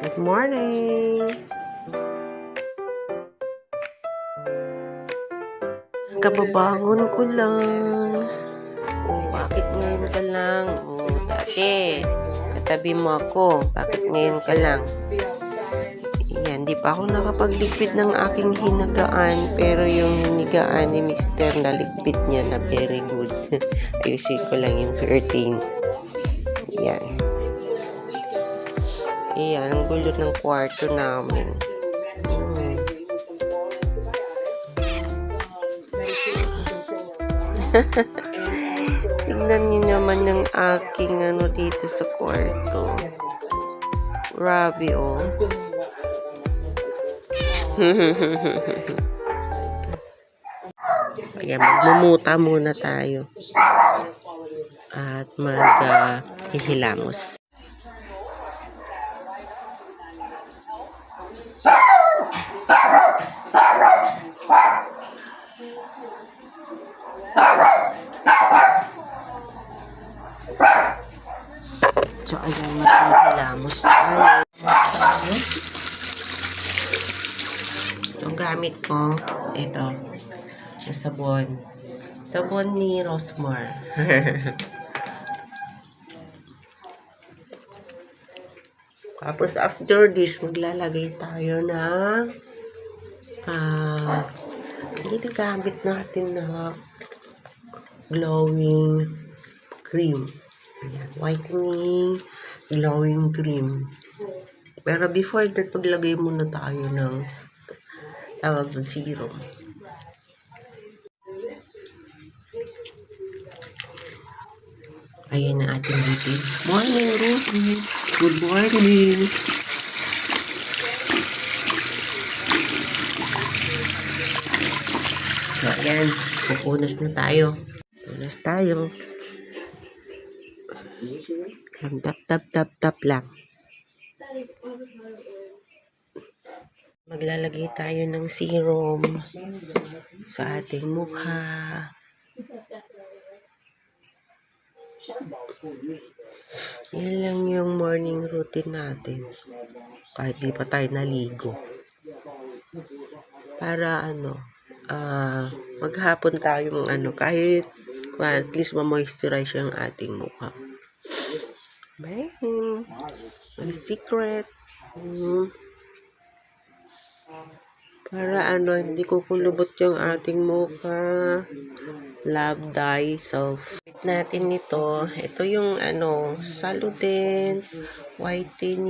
Good morning! Kababangon ko lang. Bakit ngayon ka lang? Dati, katabi mo ako. Bakit ngayon ka lang? Yan, di pa ako nakapagligpit ng aking hinagaan. Pero yung hinigaan ni Mr. naligpit niya na very good. Ayusin ko lang yung curtain. Yan. Ayan, ang gulo ng kwarto namin. Tingnan niyo naman yung aking dito sa kwarto. Grabe, oh. Ayan, magmumuta muna tayo. At maghihilamos. So, ayan, maghihilamos tayo. Itong gamit ko, ito, yung sabon. Sabon ni Rosmar. Tapos, after this, maglalagay tayo ng ginagamit natin na glowing cream. Ayan, whitening glowing cream. Pero before that, paglagay muna tayo ng tawag ng serum. Ayan na ating routine. Morning, Ruby. Good morning. So, ayan. Pupunas na tayo. Punas tayo. Tap lang. Maglalagay tayo ng serum sa ating mukha. Yan lang yung morning routine natin. Kahit di pa tayo naligo. Para maghapon tayong kahit at least ma-moisturize yung ating mukha. May secret. Para hindi ko kulubot yung ating mukha. Love Dye Soft. Natin ito. Ito yung Soludent Whitening